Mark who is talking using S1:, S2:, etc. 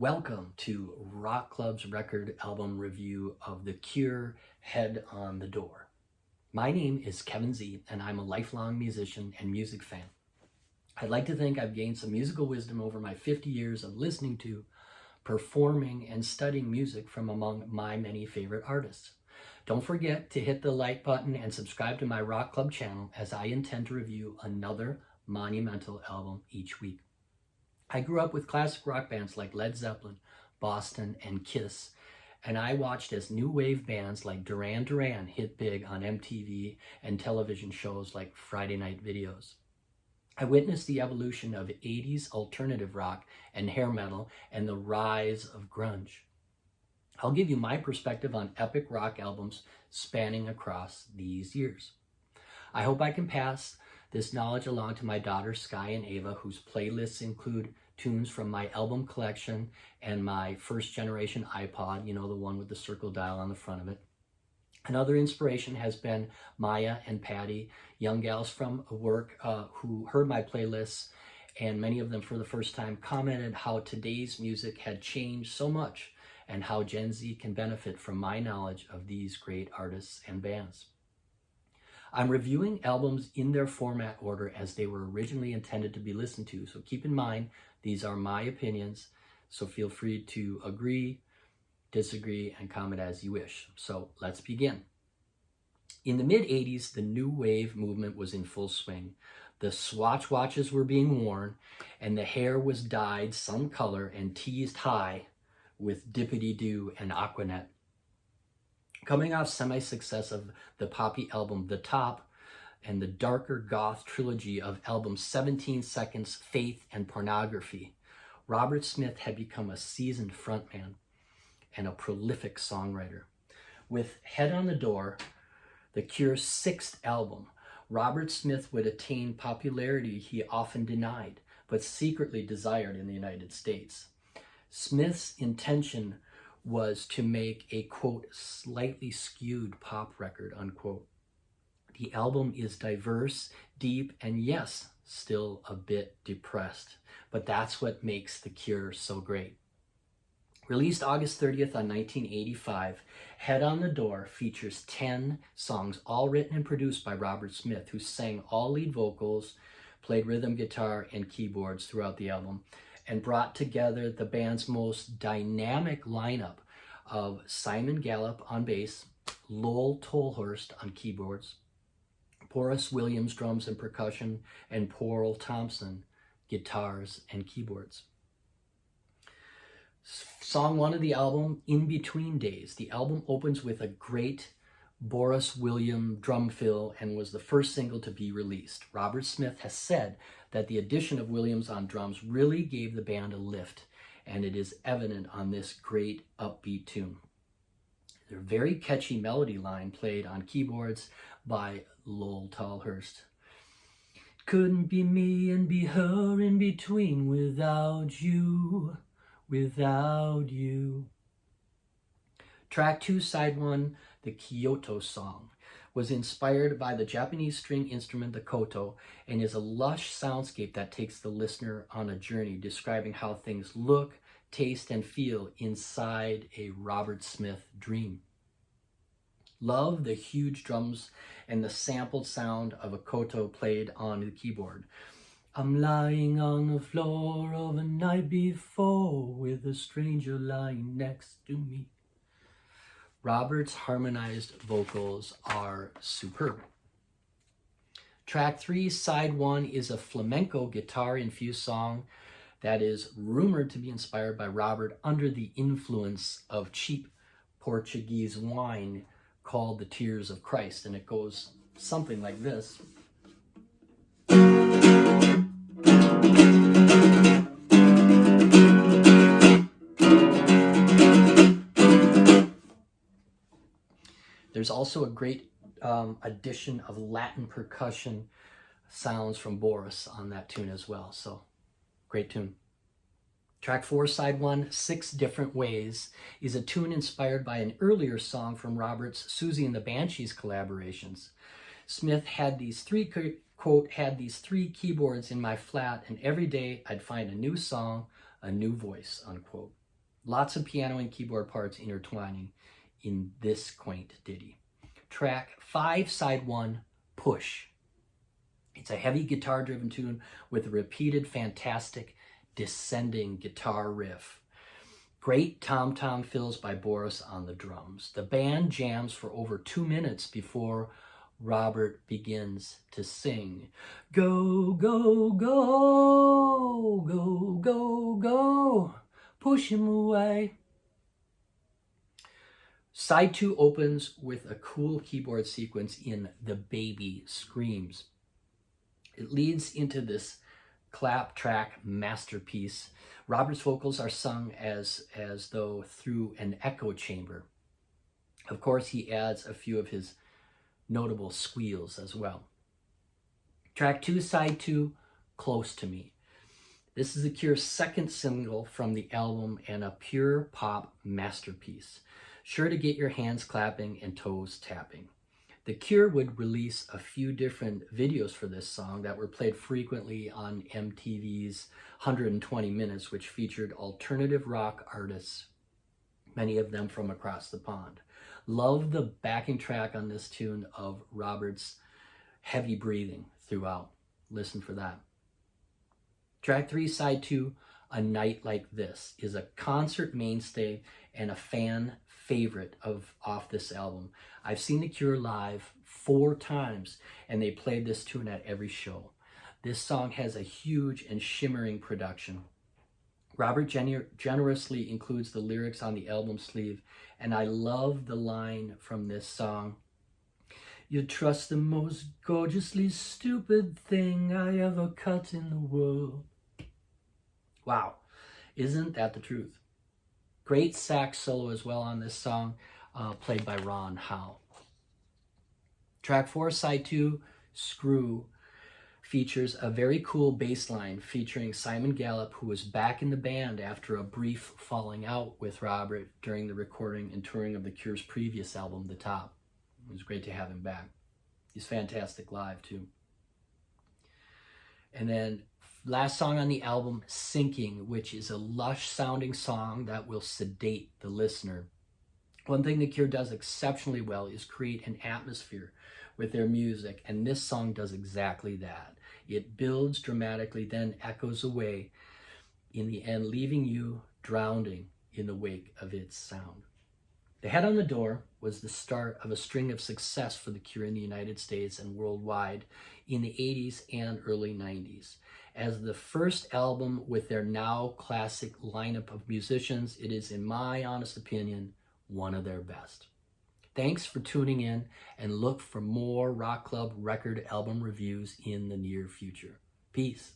S1: Welcome to Rock Club's record album review of The Cure, Head on the Door. My name is Kevin Z, and I'm a lifelong musician and music fan. I'd like to think I've gained some musical wisdom over my 50 years of listening to, performing, and studying music from among my many favorite artists. Don't forget to hit the like button and subscribe to my Rock Club channel, as I intend to review another monumental album each week. I grew up with classic rock bands like Led Zeppelin, Boston, and Kiss, and I watched as new wave bands like Duran Duran hit big on MTV and television shows like Friday Night Videos. I witnessed the evolution of 80s alternative rock and hair metal and the rise of grunge. I'll give you my perspective on epic rock albums spanning across these years. I hope I can pass this knowledge along to my daughters Sky and Ava, whose playlists include tunes from my album collection and my first generation iPod, the one with the circle dial on the front of it. Another inspiration has been Maya and Patty, young gals from work who heard my playlists, and many of them for the first time commented how today's music had changed so much and how Gen Z can benefit from my knowledge of these great artists and bands. I'm reviewing albums in their format order as they were originally intended to be listened to, so keep in mind these are my opinions, so feel free to agree, disagree, and comment as you wish. So let's begin. In the mid-'80s, the new wave movement was in full swing. The Swatch watches were being worn, and the hair was dyed some color and teased high with Dippity-Doo and Aquanet. Coming off semi-success of the poppy album The Top and the darker goth trilogy of albums 17 Seconds, Faith, and Pornography, Robert Smith had become a seasoned frontman and a prolific songwriter. With Head on the Door, The Cure's sixth album, Robert Smith would attain popularity he often denied, but secretly desired in the United States. Smith's intention was to make a, quote, slightly skewed pop record, unquote. The album is diverse, deep, and yes, still a bit depressed, but that's what makes The Cure so great. Released August 30th on 1985, Head on the Door features 10 songs, all written and produced by Robert Smith, who sang all lead vocals, played rhythm guitar and keyboards throughout the album, and brought together the band's most dynamic lineup of Simon Gallup on bass, Lowell Tolhurst on keyboards, Boris Williams drums and percussion, and Pearl Thompson guitars and keyboards. Song 1 of the album, In Between Days. The album opens with a great Boris Williams drum fill and was the first single to be released. Robert Smith has said that the addition of Williams on drums really gave the band a lift, and it is evident on this great upbeat tune. There's a very catchy melody line played on keyboards by Lowell Tolhurst. Couldn't be me and be her in between without you, without you. Track 2, side 1, the Kyoto song, was inspired by the Japanese string instrument, the koto, and is a lush soundscape that takes the listener on a journey describing how things look, taste, and feel inside a Robert Smith dream. Love the huge drums and the sampled sound of a koto played on the keyboard. I'm lying on the floor of a night before with a stranger lying next to me. Robert's harmonized vocals are superb. Track 3, side 1, is a flamenco guitar-infused song that is rumored to be inspired by Robert under the influence of cheap Portuguese wine called the Tears of Christ, and it goes something like this. There's also a great addition of Latin percussion sounds from Boris on that tune as well. So, great tune. Track 4, side 1, 6 Different Ways, is a tune inspired by an earlier song from Robert's Susie and the Banshees collaborations. Smith had these three, quote, had these 3 keyboards in my flat, and every day I'd find a new song, a new voice, unquote. Lots of piano and keyboard parts intertwining in this quaint ditty. Track 5, side 1, Push. It's a heavy guitar-driven tune with a repeated, fantastic, descending guitar riff. Great tom-tom fills by Boris on the drums. The band jams for over 2 minutes before Robert begins to sing. Go, go, go, go, go, go, push him away. Side 2 opens with a cool keyboard sequence in The Baby Screams. It leads into this clap track masterpiece. Robert's vocals are sung as though through an echo chamber. Of course, he adds a few of his notable squeals as well. Track 2, side 2, Close to Me. This is The Cure's second single from the album and a pure pop masterpiece. Sure to get your hands clapping and toes tapping. The Cure would release a few different videos for this song that were played frequently on MTV's 120 Minutes, which featured alternative rock artists, many of them from across the pond. Love the backing track on this tune of Robert's heavy breathing throughout. Listen for that. Track 3, side 2, A Night Like This, is a concert mainstay and a fan favorite off this album. I've seen The Cure live 4 times, and they played this tune at every show. This song has a huge and shimmering production. Robert generously includes the lyrics on the album sleeve, and I love the line from this song. You trust the most gorgeously stupid thing I ever cut in the world. Wow, isn't that the truth? Great sax solo as well on this song, played by Ron Howe. Track 4, side 2, Screw, features a very cool bass line featuring Simon Gallup, who was back in the band after a brief falling out with Robert during the recording and touring of The Cure's previous album, The Top. It was great to have him back. He's fantastic live too. And then last song on the album, Sinking, which is a lush sounding song that will sedate the listener. One thing The Cure does exceptionally well is create an atmosphere with their music, and this song does exactly that. It builds dramatically, then echoes away in the end, leaving you drowning in the wake of its sound. The Head on the Door was the start of a string of success for The Cure in the United States and worldwide in the 80s and early 90s. As the first album with their now classic lineup of musicians, it is, in my honest opinion, one of their best. Thanks for tuning in, and look for more Rokk Club record album reviews in the near future. Peace.